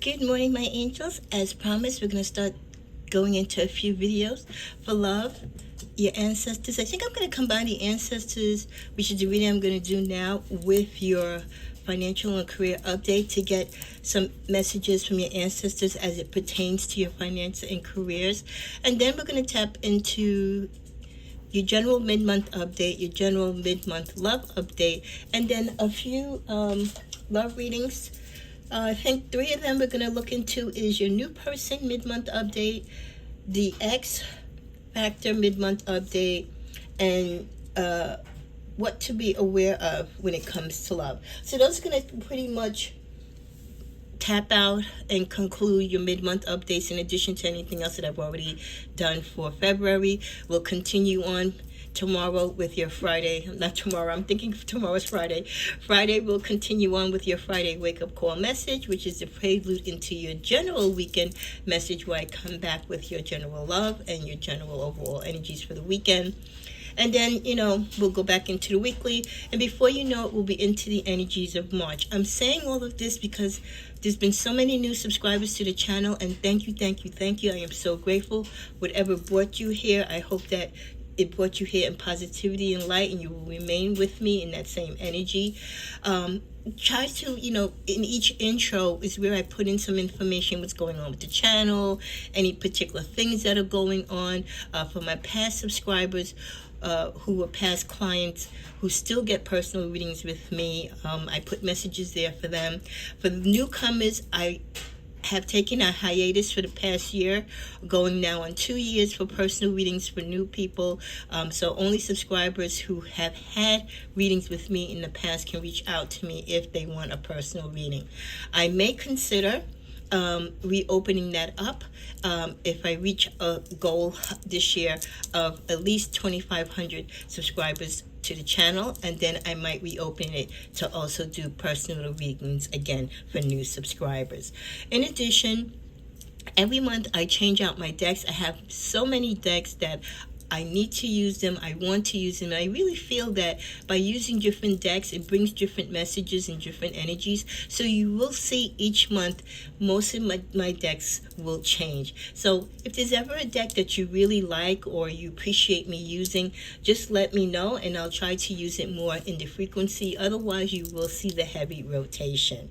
Good morning, my angels. As promised, we're going to start going into a few videos for love, your ancestors. I think I'm going to combine the ancestors, which is the reading I'm going to do now, with your financial and career update to get some messages from your ancestors as it pertains to your finance and careers. And then we're going to tap into your general mid-month update, your general mid-month love update, and then a few love readings. I think 3 of them we're going to look into is your new person mid-month update, the X factor mid-month update, and what to be aware of when it comes to love. So those are going to pretty much tap out and conclude your mid-month updates in addition to anything else that I've already done for February. We'll continue on tomorrow with your Friday, not tomorrow, I'm thinking tomorrow's Friday. Friday, we'll continue on with your Friday wake-up call message, which is the prelude into your general weekend message, where I come back with your general love and your general overall energies for the weekend. And then, we'll go back into the weekly. And before you know it, we'll be into the energies of March. I'm saying all of this because there's been so many new subscribers to the channel. And thank you, thank you, thank you. I am so grateful. Whatever brought you here, I hope that it brought you here in positivity and light, and you will remain with me in that same energy. Try to, in each intro is where I put in some information, what's going on with the channel, any particular things that are going on for my past subscribers who were past clients who still get personal readings with me. I put messages there for them. For the newcomers, I have taken a hiatus for the past year, going now on 2 years for personal readings for new people. So only subscribers who have had readings with me in the past can reach out to me if they want a personal reading. I may consider reopening that up if I reach a goal this year of at least 2,500 subscribers to the channel, and then I might reopen it to also do personal readings again for new subscribers. In addition, every month I change out my decks. I have so many decks that I need to use them. I want to use them. And I really feel that by using different decks, it brings different messages and different energies. So you will see each month, most of my decks will change. So if there's ever a deck that you really like or you appreciate me using, just let me know and I'll try to use it more in the frequency. Otherwise, you will see the heavy rotation.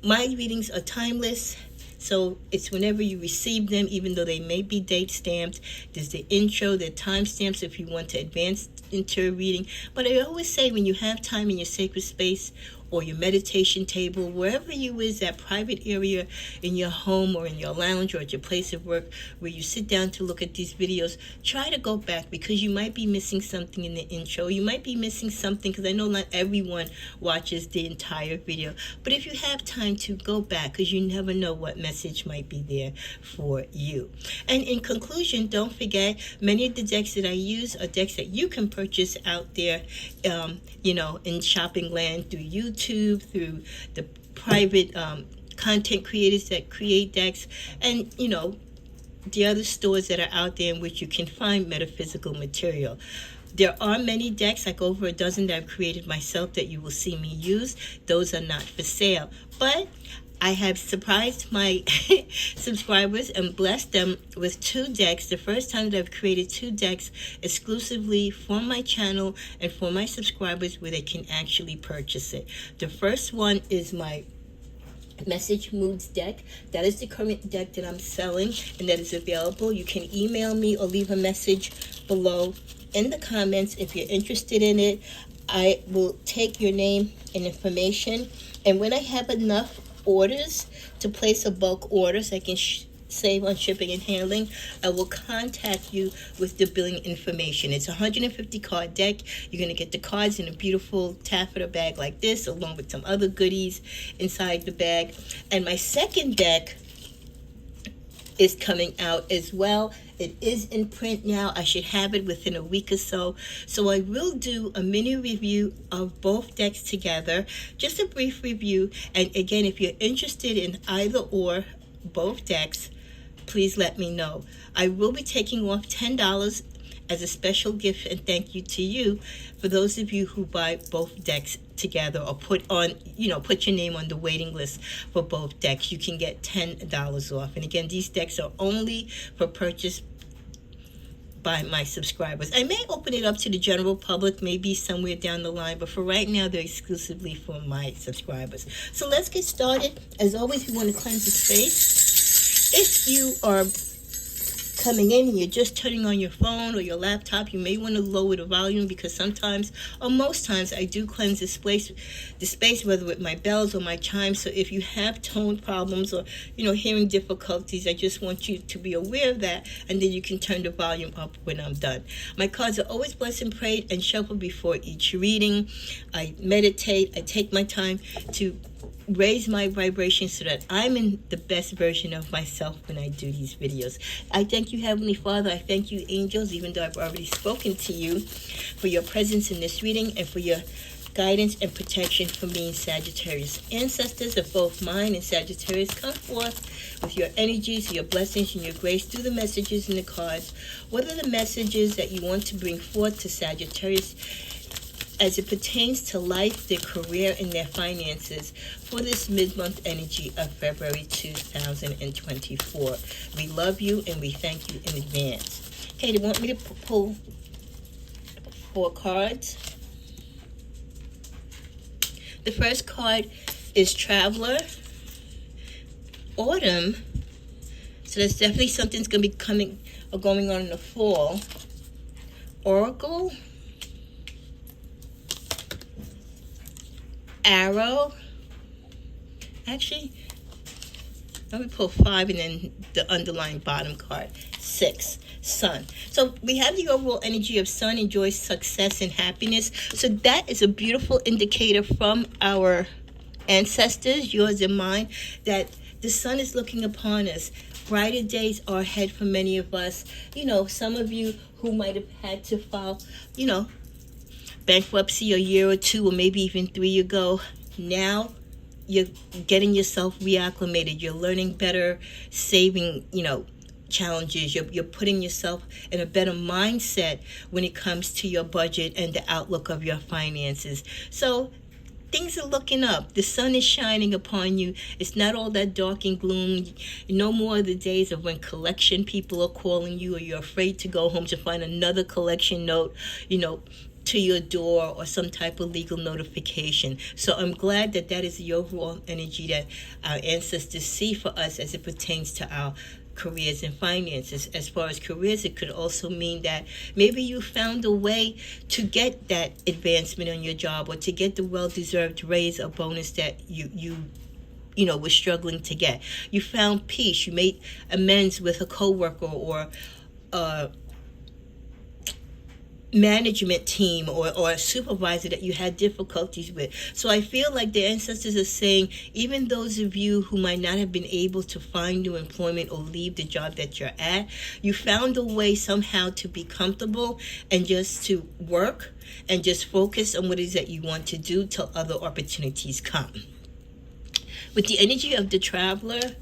My readings are timeless. So it's whenever you receive them, even though they may be date stamped. There's the intro, the time stamps if you want to advance into a reading. But I always say, when you have time in your sacred space or your meditation table, wherever you is, that private area in your home or in your lounge or at your place of work where you sit down to look at these videos, try to go back, because you might be missing something in the intro. You might be missing something, because I know not everyone watches the entire video. But if you have time to go back, because you never know what message might be there for you. And in conclusion, don't forget, many of the decks that I use are decks that you can purchase out there, in shopping land, through YouTube, through the private content creators that create decks, and the other stores that are out there in which you can find metaphysical material. There are many decks, like over a dozen, that I've created myself that you will see me use. Those are not for sale, but I have surprised my subscribers and blessed them with 2 decks. The first time that I've created 2 decks exclusively for my channel and for my subscribers, where they can actually purchase it. The first one is my Message Moods deck. That is the current deck that I'm selling and that is available. You can email me or leave a message below in the comments if you're interested in it. I will take your name and information, and when I have enough orders to place a bulk order so I can save on shipping and handling, I will contact you with the billing information. It's a 150 card deck. You're going to get the cards in a beautiful taffeta bag like this, along with some other goodies inside the bag. And my second deck is coming out as well. It is in print now. I should have it within a week or so. So I will do a mini review of both decks together, just a brief review. And again, if you're interested in either or both decks, please let me know. I will be taking off $10 as a special gift and thank you to you for those of you who buy both decks together or put your name on the waiting list for both decks. You can get $10 off. And again, these decks are only for purchase by my subscribers. I may open it up to the general public maybe somewhere down the line, but for right now they're exclusively for my subscribers. So let's get started. As always, we want to cleanse the space. If you are coming in and you're just turning on your phone or your laptop, you may want to lower the volume, because sometimes, or most times, I do cleanse the space, whether with my bells or my chimes. So if you have tone problems or hearing difficulties, I just want you to be aware of that, and then you can turn the volume up when I'm done. My cards are always blessed and prayed and shuffled before each reading. I meditate. I take my time to raise my vibration so that I'm in the best version of myself when I do these videos. I thank you, Heavenly Father. I thank you, angels, even though I've already spoken to you, for your presence in this reading and for your guidance and protection for me and Sagittarius. Ancestors of both mine and Sagittarius, come forth with your energies, your blessings, and your grace through the messages in the cards. What are the messages that you want to bring forth to Sagittarius as it pertains to life, their career, and their finances for this mid-month energy of February 2024. We love you and we thank you in advance. Okay, they want me to pull 4 cards. The first card is Traveler. Autumn. So that's definitely something's going to be coming or going on in the fall. Oracle. Arrow. Actually, let me pull 5 and then the underlying bottom card. 6. Sun. So we have the overall energy of sun, enjoy success and happiness. So that is a beautiful indicator from our ancestors, yours and mine, that the sun is looking upon us. Brighter days are ahead for many of us. Some of you who might have had to file, bankruptcy a year or 2 or maybe even 3 ago. Now you're getting yourself reacclimated. You're learning better saving, challenges. You're putting yourself in a better mindset when it comes to your budget and the outlook of your finances. So things are looking up. The sun is shining upon you. It's not all that dark and gloom. No more of the days of when collection people are calling you or you're afraid to go home to find another collection note, to your door or some type of legal notification. So I'm glad that is the overall energy that our ancestors see for us as it pertains to our careers and finances. As far as careers, it could also mean that maybe you found a way to get that advancement on your job or to get the well-deserved raise or bonus that you were struggling to get. You found peace. You made amends with a coworker or management team or a supervisor that you had difficulties with. So I feel like the ancestors are saying, even those of you who might not have been able to find new employment or leave the job that you're at, you found a way somehow to be comfortable and just to work and just focus on what it is that you want to do till other opportunities come. With the energy of the Traveler,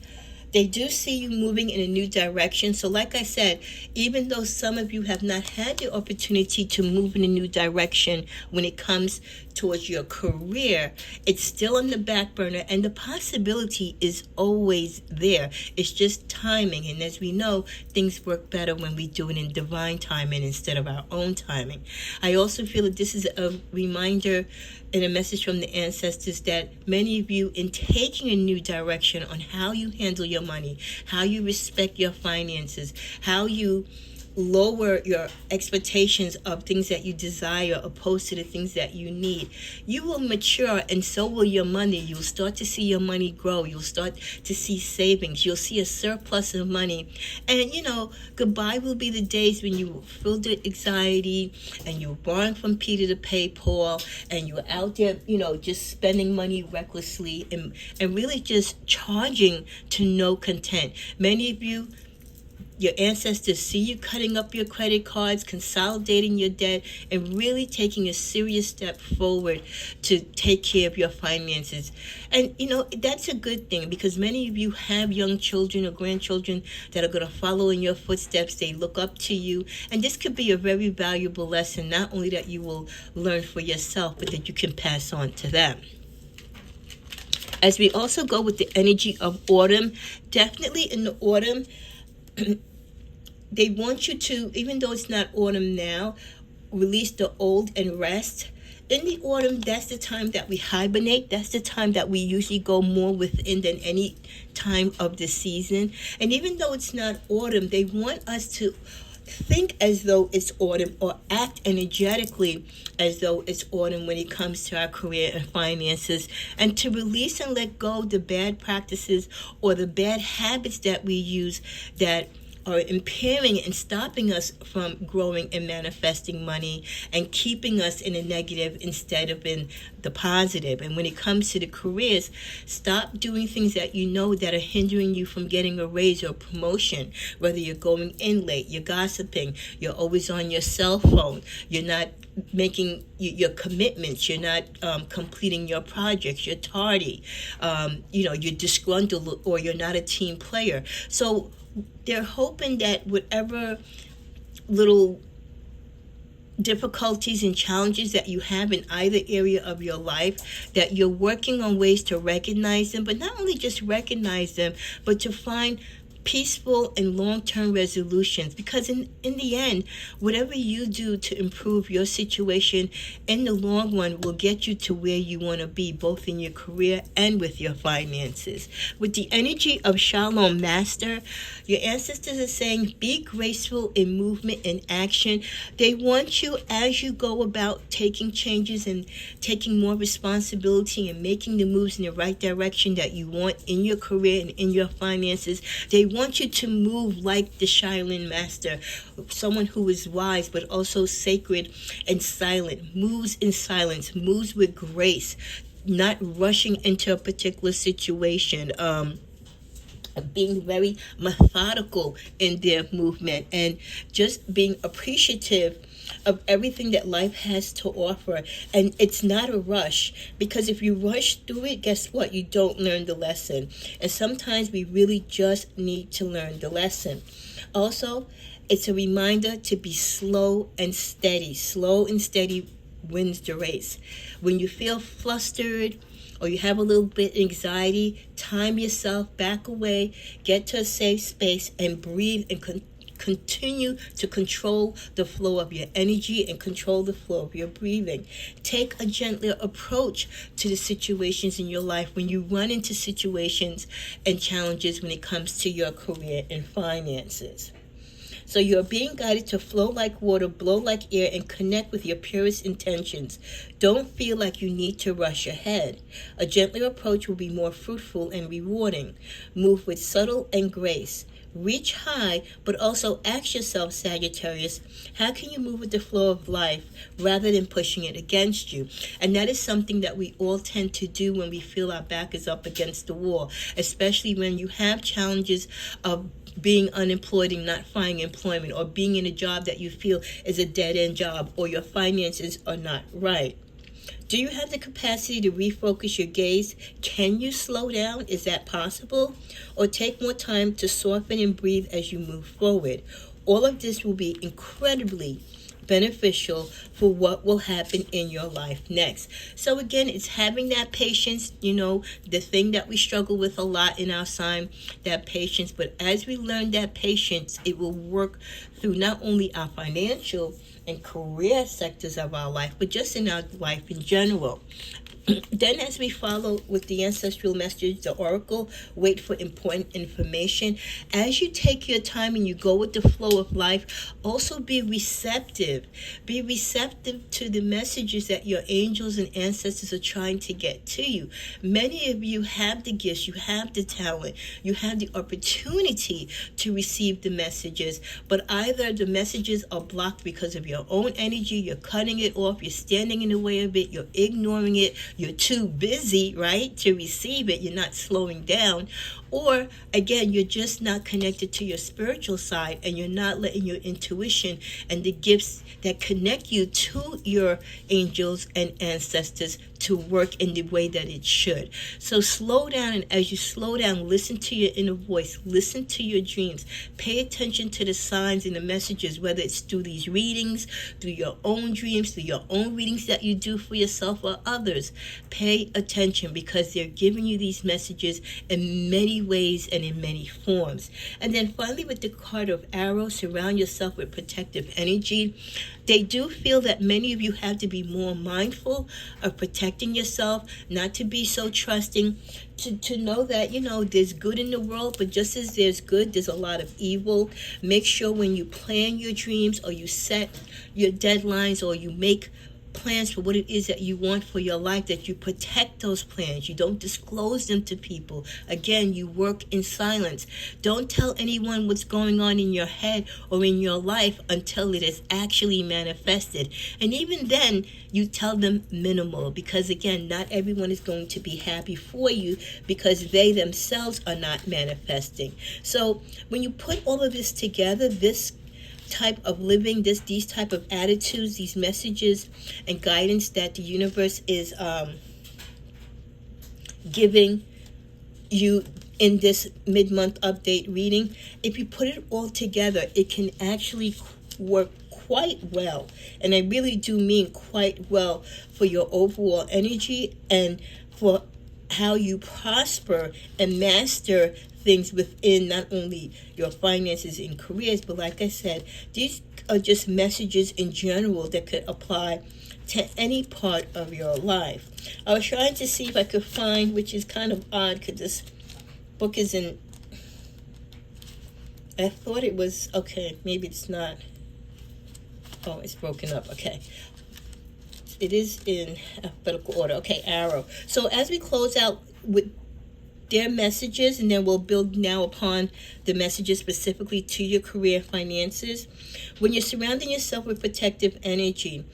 they do see you moving in a new direction. So like I said, even though some of you have not had the opportunity to move in a new direction when it comes towards your career, it's still on the back burner and the possibility is always there. It's just timing. And as we know, things work better when we do it in divine timing instead of our own timing. I also feel that this is a reminder and a message from the ancestors that many of you, in taking a new direction on how you handle your money, how you respect your finances, how you lower your expectations of things that you desire opposed to the things that you need, you will mature, and so will your money. You'll start to see your money grow. You'll start to see savings. You'll see a surplus of money. And goodbye will be the days when you were filled with anxiety and you were borrowing from Peter to pay Paul, and you were out there just spending money recklessly and really just charging to no content. Many of you, your ancestors see you cutting up your credit cards, consolidating your debt, and really taking a serious step forward to take care of your finances. And, that's a good thing, because many of you have young children or grandchildren that are going to follow in your footsteps. They look up to you. And this could be a very valuable lesson, not only that you will learn for yourself, but that you can pass on to them. As we also go with the energy of autumn, definitely in the autumn, they want you to, even though it's not autumn now, release the old and rest. In the autumn, that's the time that we hibernate. That's the time that we usually go more within than any time of the season. And even though it's not autumn, they want us to think as though it's autumn, or act energetically as though it's autumn when it comes to our career and finances, and to release and let go the bad practices or the bad habits that we use that are impairing and stopping us from growing and manifesting money, and keeping us in a negative instead of in the positive. And when it comes to the careers, stop doing things that you know that are hindering you from getting a raise or a promotion. Whether you're going in late, you're gossiping, you're always on your cell phone, you're not making your commitments, you're not completing your projects, you're tardy, you're disgruntled, or you're not a team player. So they're hoping that whatever little difficulties and challenges that you have in either area of your life, that you're working on ways to recognize them, but not only just recognize them, but to find peaceful and long-term resolutions. Because in the end, whatever you do to improve your situation in the long run will get you to where you want to be, both in your career and with your finances. With the energy of Shalom Master, your ancestors are saying, be graceful in movement and action. They want you, as you go about taking changes and taking more responsibility and making the moves in the right direction that you want in your career and in your finances, they want you to move like the Shaolin Master, someone who is wise but also sacred and silent, moves in silence, moves with grace, not rushing into a particular situation, being very methodical in their movement, and just being appreciative of everything that life has to offer. And it's not a rush, because if you rush through it, guess what? You don't learn the lesson. And sometimes we really just need to learn the lesson. Also, it's a reminder to be slow and steady. Slow and steady wins the race. When you feel flustered, or you have a little bit of anxiety, time yourself, back away, get to a safe space, and breathe, and continue to control the flow of your energy and control the flow of your breathing. Take a gentler approach to the situations in your life when you run into situations and challenges when it comes to your career and finances. So you're being guided to flow like water, blow like air, and connect with your purest intentions. Don't feel like you need to rush ahead. A gentler approach will be more fruitful and rewarding. Move with subtle and grace. Reach high, but also ask yourself, Sagittarius, how can you move with the flow of life rather than pushing it against you? And that is something that we all tend to do when we feel our back is up against the wall, especially when you have challenges of being unemployed and not finding employment, or being in a job that you feel is a dead-end job, or your finances are not right. Do you have the capacity to refocus your gaze? Can you slow down? Is that possible? Or take more time to soften and breathe as you move forward? All of this will be incredibly beneficial for what will happen in your life next. So again, it's having that patience, the thing that we struggle with a lot in our sign, that patience. But as we learn that patience, it will work through not only our financial and career sectors of our life, but just in our life in general. Then as we follow with the ancestral message, the oracle, wait for important information. As you take your time and you go with the flow of life, also be receptive. Be receptive to the messages that your angels and ancestors are trying to get to you. Many of you have the gifts, you have the talent, you have the opportunity to receive the messages, but either the messages are blocked because of your own energy, you're cutting it off, you're standing in the way of it, you're ignoring it, you're too busy, right, to receive it, you're not slowing down, Or again, you're just not connected to your spiritual side, and you're not letting your intuition and the gifts that connect you to your angels and ancestors to work in the way that it should. So slow down, and as you slow down, listen to your inner voice, listen to your dreams, pay attention to the signs and the messages, whether it's through these readings, through your own dreams, through your own readings that you do for yourself or others. Pay attention, because they're giving you these messages in many ways and in many forms. And then finally, with the card of Arrow, surround yourself with protective energy. They do feel that many of you have to be more mindful of protecting yourself, not to be so trusting, to know that, there's good in the world, but just as there's good, there's a lot of evil. Make sure when you plan your dreams, or you set your deadlines, or you make plans for what it is that you want for your life, that you protect those plans. You don't disclose them to people. Again, you work in silence. Don't tell anyone what's going on in your head or in your life until it is actually manifested. And even then, you tell them minimal, because again, not everyone is going to be happy for you, because they themselves are not manifesting. So when you put all of this together, this type of living, these type of attitudes, these messages and guidance that the universe is giving you in this mid-month update reading, if you put it all together, it can actually work quite well. And I really do mean quite well for your overall energy and for how you prosper and master things within not only your finances and careers, but like I said, these are just messages in general that could apply to any part of your life. I was trying to see if I could find, which is kind of odd because this book is in, I thought it was, okay, maybe it's not. Oh, it's broken up. Okay. It is in alphabetical order. Okay, Arrow. So as we close out with their messages, and then we'll build now upon the messages specifically to your career finances. When you're surrounding yourself with protective energy,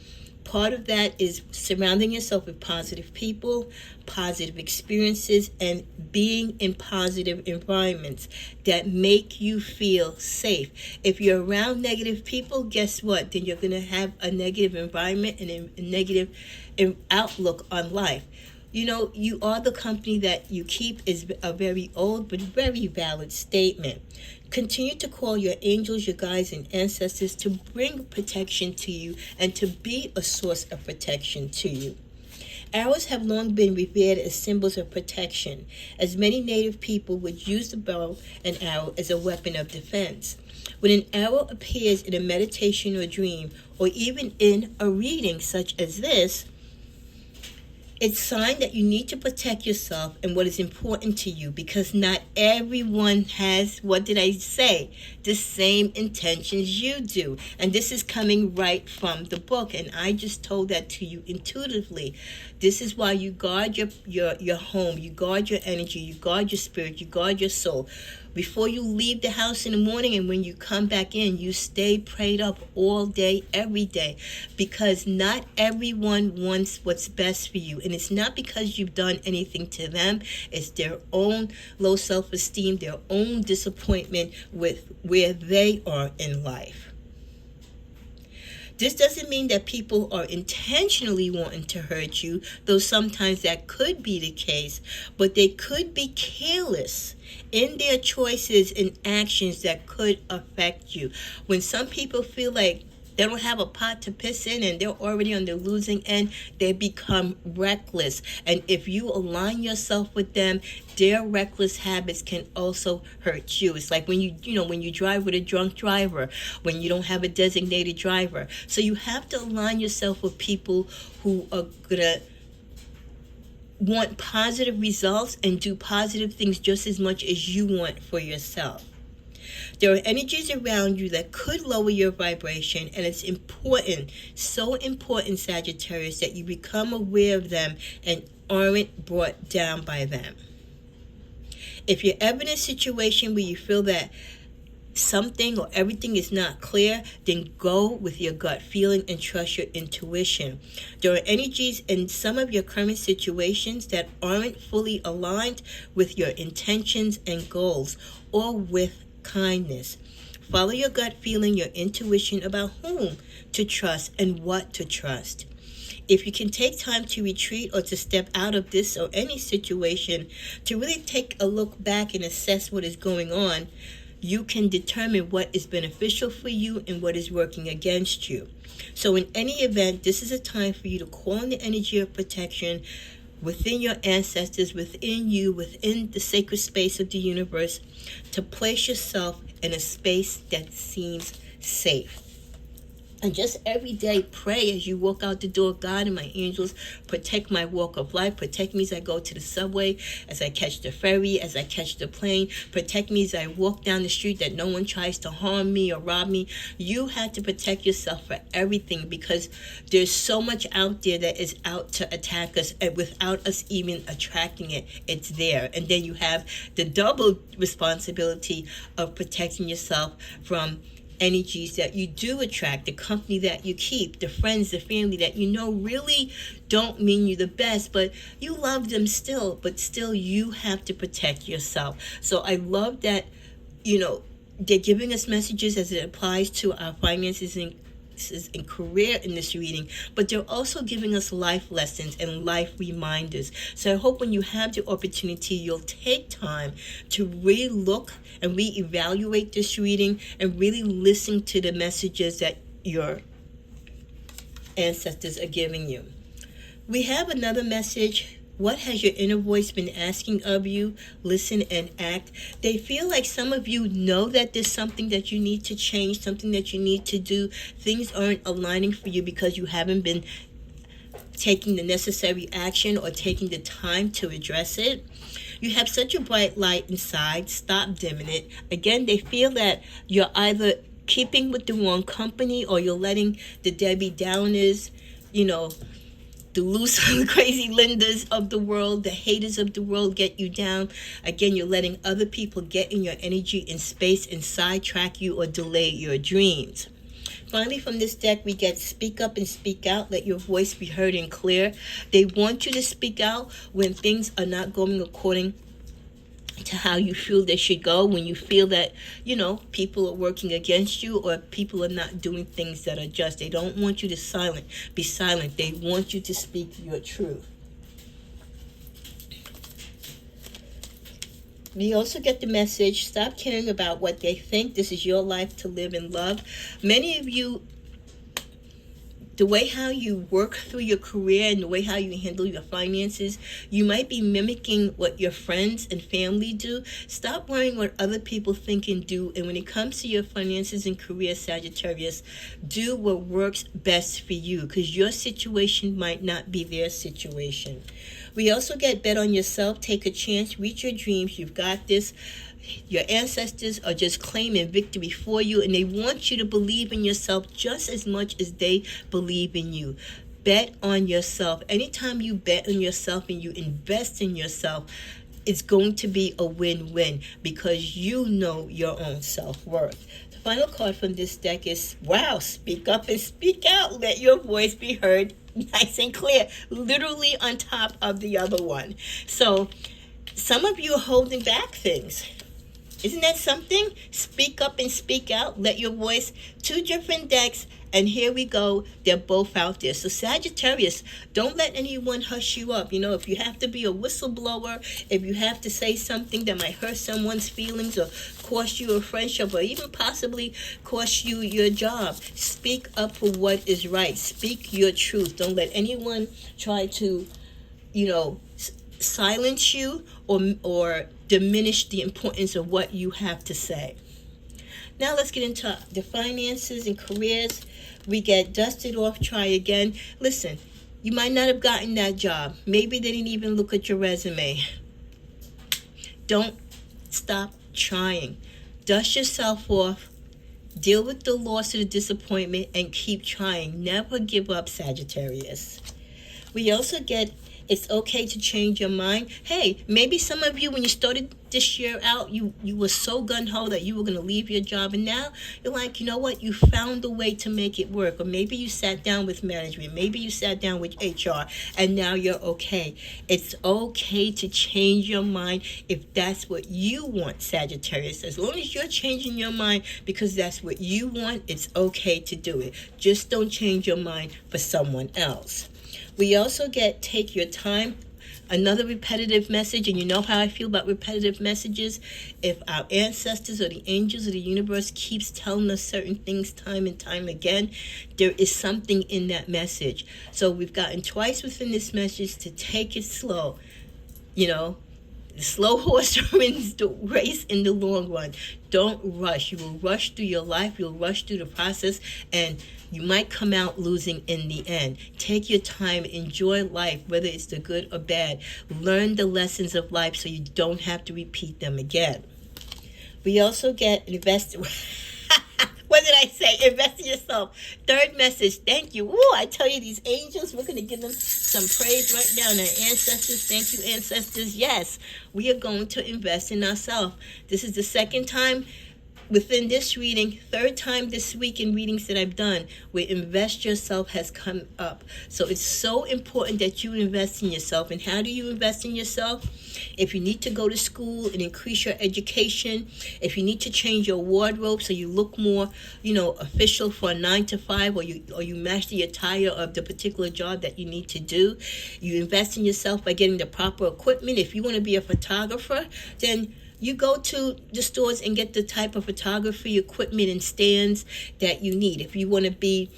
part of that is surrounding yourself with positive people, positive experiences, and being in positive environments that make you feel safe. If you're around negative people, guess what? Then you're going to have a negative environment and a negative outlook on life. You are the company that you keep is a very old but very valid statement. Continue to call your angels, your guides, and ancestors to bring protection to you and to be a source of protection to you. Arrows have long been revered as symbols of protection, as many native people would use the bow and arrow as a weapon of defense. When an arrow appears in a meditation or dream, or even in a reading such as this, it's a sign that you need to protect yourself and what is important to you, because not everyone has, what did I say, the same intentions you do. And this is coming right from the book, and I just told that to you intuitively. This is why you guard your home, you guard your energy, you guard your spirit, you guard your soul. Before you leave the house in the morning and when you come back in, you stay prayed up all day, every day, because not everyone wants what's best for you. And it's not because you've done anything to them. It's their own low self-esteem, their own disappointment with where they are in life. This doesn't mean that people are intentionally wanting to hurt you, though sometimes that could be the case, but they could be careless in their choices and actions that could affect you. When some people feel like they don't have a pot to piss in and they're already on the losing end, they become reckless. And if you align yourself with them, their reckless habits can also hurt you. It's like when you drive with a drunk driver, when you don't have a designated driver. So you have to align yourself with people who are gonna want positive results and do positive things just as much as you want for yourself. There are energies around you that could lower your vibration, and it's important, so important, Sagittarius, that you become aware of them and aren't brought down by them. If you're ever in a situation where you feel that something or everything is not clear, then go with your gut feeling and trust your intuition. There are energies in some of your current situations that aren't fully aligned with your intentions and goals or with kindness. Follow your gut feeling, your intuition about whom to trust and what to trust. If you can take time to retreat or to step out of this or any situation to really take a look back and assess what is going on, you can determine what is beneficial for you and what is working against you. So in any event, this is a time for you to call on the energy of protection within your ancestors, within you, within the sacred space of the universe, to place yourself in a space that seems safe. And just every day pray as you walk out the door, God and my angels, protect my walk of life. Protect me as I go to the subway, as I catch the ferry, as I catch the plane. Protect me as I walk down the street, that no one tries to harm me or rob me. You have to protect yourself for everything, because there's so much out there that is out to attack us, and without us even attracting it, it's there. And then you have the double responsibility of protecting yourself from energies that you do attract, the company that you keep, the friends, the family that you know really don't mean you the best, but you love them still, but still you have to protect yourself. So I love that, they're giving us messages as it applies to our finances and career in this reading, but they're also giving us life lessons and life reminders. So I hope when you have the opportunity, you'll take time to really look and reevaluate this reading and really listen to the messages that your ancestors are giving you. We have another message. What has your inner voice been asking of you? Listen and act. They feel like some of you know that there's something that you need to change, something that you need to do. Things aren't aligning for you because you haven't been taking the necessary action or taking the time to address it. You have such a bright light inside. Stop dimming it. Again, they feel that you're either keeping with the wrong company or you're letting the Debbie Downers, the loose, crazy Lindas of the world, the haters of the world get you down. Again, you're letting other people get in your energy and space and sidetrack you or delay your dreams. Finally, from this deck, we get speak up and speak out. Let your voice be heard and clear. They want you to speak out when things are not going according to how you feel they should go, when you feel that, people are working against you or people are not doing things that are just. They don't want you to be silent. They want you to speak your truth. We also get the message, stop caring about what they think. This is your life to live and love. Many of you, the way how you work through your career and the way how you handle your finances, you might be mimicking what your friends and family do. Stop worrying what other people think and do. And when it comes to your finances and career, Sagittarius, do what works best for you, because your situation might not be their situation. We also get bet on yourself. Take a chance. Reach your dreams. You've got this. Your ancestors are just claiming victory for you, and they want you to believe in yourself just as much as they believe in you. Bet on yourself. Anytime you bet on yourself and you invest in yourself, it's going to be a win-win because you know your own self-worth. The final card from this deck is, wow, speak up and speak out. Let your voice be heard nice and clear, literally on top of the other one. So some of you are holding back things. Isn't that something? Speak up and speak out. Let your voice. 2 different decks. And here we go. They're both out there. So Sagittarius, don't let anyone hush you up. If you have to be a whistleblower, if you have to say something that might hurt someone's feelings or cost you a friendship or even possibly cost you your job, speak up for what is right. Speak your truth. Don't let anyone try to, silence you or diminish the importance of what you have to say. Now let's get into the finances and careers. We get dusted off, try again. Listen, you might not have gotten that job. Maybe they didn't even look at your resume. Don't stop trying. Dust yourself off. Deal with the loss or the disappointment and keep trying. Never give up, Sagittarius. We also get It's okay to change your mind. Hey, maybe some of you, when you started this year out, you were so gung-ho that you were going to leave your job, and now you're like, you know what, you found a way to make it work. Or maybe you sat down with management, maybe you sat down with HR, and now you're okay. It's okay to change your mind if that's what you want, Sagittarius. As long as you're changing your mind because that's what you want, it's okay to do it. Just don't change your mind for someone else. We also get take your time. Another repetitive message, and you know how I feel about repetitive messages. If our ancestors or the angels or the universe keeps telling us certain things time and time again, there is something in that message. So we've gotten twice within this message to take it slow. You know, the slow horse wins the race in the long run. Don't rush. You will rush through your life. You'll rush through the process, and you might come out losing in the end. Take your time. Enjoy life, whether it's the good or bad. Learn the lessons of life so you don't have to repeat them again. We also get invest. What did I say? Invest in yourself. Third message. Thank you. Woo, I tell you, these angels, we're going to give them some praise right now. And our ancestors, thank you, ancestors. Yes, we are going to invest in ourselves. This is the second time within this reading, third time this week in readings that I've done, where invest yourself has come up. So it's so important that you invest in yourself. And how do you invest in yourself? If you need to go to school and increase your education, if you need to change your wardrobe so you look more, official for a 9 to 5, or you match the attire of the particular job that you need to do, you invest in yourself by getting the proper equipment. If you want to be a photographer, then you go to the stores and get the type of photography equipment and stands that you need. If you want to be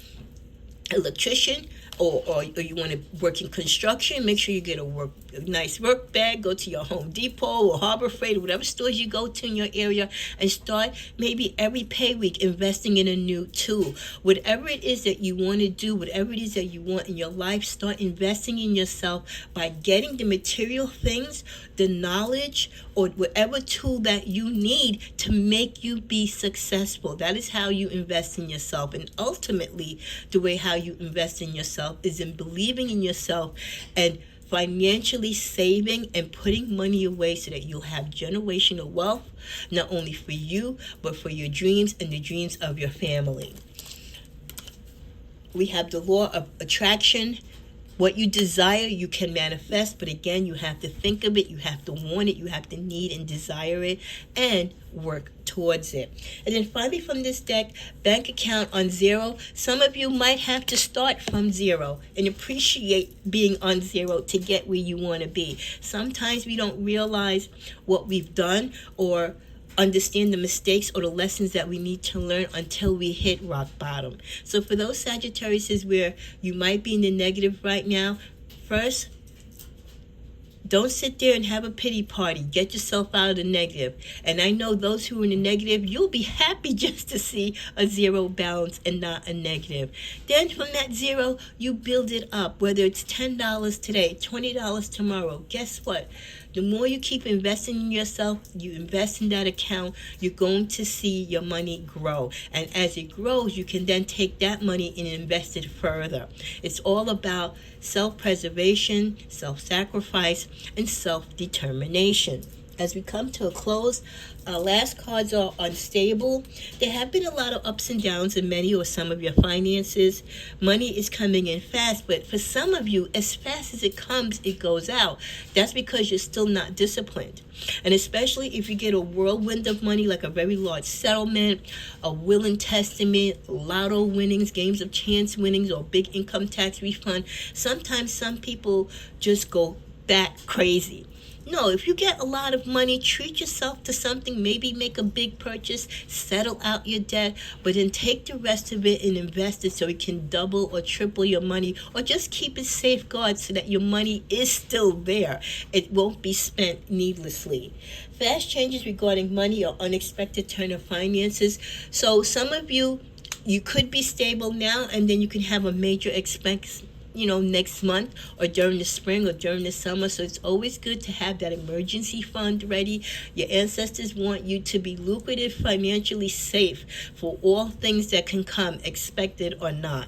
an electrician or you want to work in construction, make sure you get a nice work bag. Go to your Home Depot or Harbor Freight or whatever stores you go to in your area, and start maybe every pay week investing in a new tool. Whatever it is that you want to do, whatever it is that you want in your life, start investing in yourself by getting the material things, the knowledge, or whatever tool that you need to make you be successful. That is how you invest in yourself. And ultimately, the way how you invest in yourself is in believing in yourself and financially saving and putting money away so that you'll have generational wealth, not only for you, but for your dreams and the dreams of your family. We have the law of attraction. What you desire, you can manifest, but again, you have to think of it, you have to want it, you have to need and desire it, and work towards it. And then finally from this deck, bank account on zero. Some of you might have to start from zero and appreciate being on zero to get where you want to be. Sometimes we don't realize what we've done or understand the mistakes or the lessons that we need to learn until we hit rock bottom. So for those Sagittarius where you might be in the negative right now, first, don't sit there and have a pity party. Get yourself out of the negative. And I know those who are in the negative, you'll be happy just to see a zero balance and not a negative. Then from that zero, you build it up. Whether it's $10 today, $20 tomorrow. Guess what? The more you keep investing in yourself, you invest in that account, you're going to see your money grow. And as it grows, you can then take that money and invest it further. It's all about self-preservation, self-sacrifice, and self-determination. As we come to a close, our last cards are unstable. There have been a lot of ups and downs in many or some of your finances. Money is coming in fast, but for some of you, as fast as it comes, it goes out. That's because you're still not disciplined. And especially if you get a whirlwind of money, like a very large settlement, a will and testament, lotto winnings, games of chance winnings, or big income tax refund, sometimes some people just go bat crazy. No, if you get a lot of money, treat yourself to something, maybe make a big purchase, settle out your debt, but then take the rest of it and invest it so it can double or triple your money, or just keep it safeguarded so that your money is still there. It won't be spent needlessly. Fast changes regarding money or unexpected turn of finances. So some of you could be stable now, and then you can have a major expense next month or during the spring or during the summer. So it's always good to have that emergency fund ready. Your ancestors want you to be lucrative, financially safe for all things that can come, expected or not.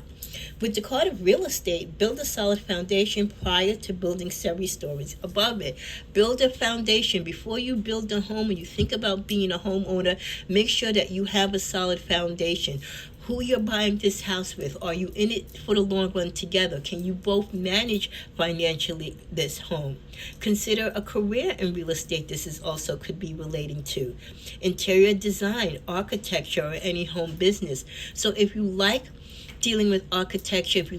With the card of real estate, build a solid foundation prior to building several stories above it. Build a foundation before you build a home and you think about being a homeowner. Make sure that you have a solid foundation. Who you're buying this house with? Are you in it for the long run together? Can you both manage financially this home? Consider a career in real estate. This is also could be relating to interior design, architecture, or any home business. So if you like dealing with architecture, if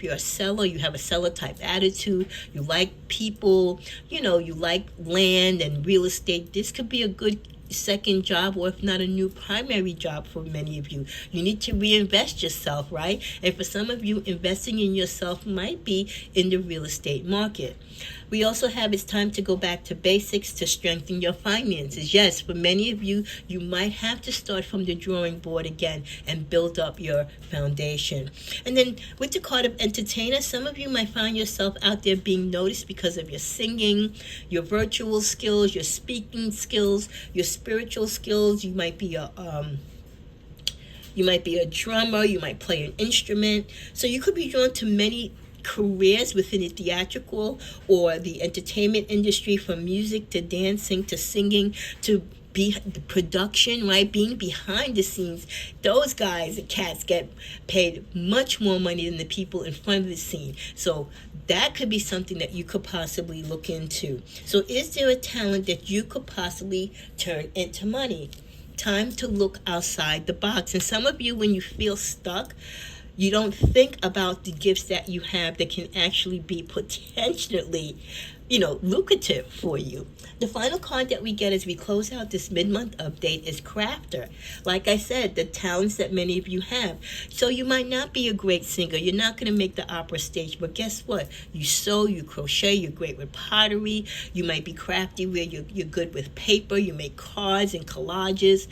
you're a seller, you have a seller type attitude, you like people, you like land and real estate, this could be a good second job, or if not a new primary job for many of you. You need to reinvest yourself, right? And for some of you, investing in yourself might be in the real estate market. We also have it's time to go back to basics to strengthen your finances. Yes, for many of you, you might have to start from the drawing board again and build up your foundation. And then with the card of entertainer, some of you might find yourself out there being noticed because of your singing, your virtual skills, your speaking skills, your spiritual skills. You might be a drummer, you might play an instrument. So you could be drawn to many careers within the theatrical or the entertainment industry, from music to dancing to singing to the production, right? Being behind the scenes. Those guys and cats get paid much more money than the people in front of the scene. So that could be something that you could possibly look into. So is there a talent that you could possibly turn into money? Time to look outside the box. And some of you, when you feel stuck, you don't think about the gifts that you have that can actually be potentially, lucrative for you. The final card that we get as we close out this mid-month update is Crafter. Like I said, the talents that many of you have. So you might not be a great singer. You're not going to make the opera stage. But guess what? You sew, you crochet, you're great with pottery. You might be crafty where you're good with paper. You make cards and collages.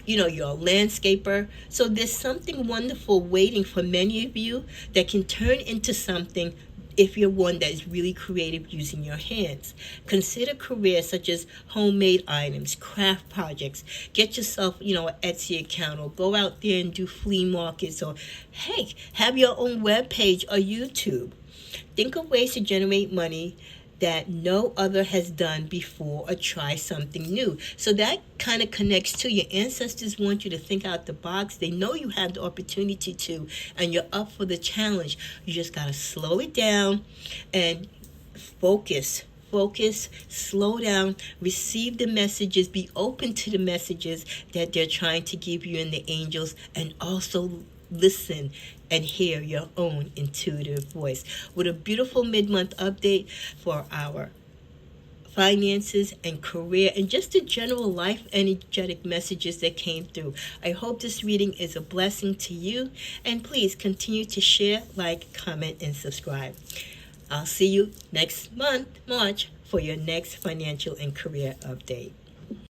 You're a landscaper. So there's something wonderful waiting for many of you that can turn into something if you're one that is really creative using your hands. Consider careers such as homemade items, craft projects. Get yourself, an Etsy account, or go out there and do flea markets, or hey, have your own web page or YouTube. Think of ways to generate money that no other has done before, or try something new. So that kind of connects to your ancestors. Want you to think out the box. They know you have the opportunity to, and you're up for the challenge. You just got to slow it down and focus, slow down, receive the messages, be open to the messages that they're trying to give you and the angels, and also listen and hear your own intuitive voice. With a beautiful mid-month update for our finances and career, and just the general life energetic messages that came through. I hope this reading is a blessing to you, and please continue to share, like, comment, and subscribe. I'll see you next month, March, for your next financial and career update.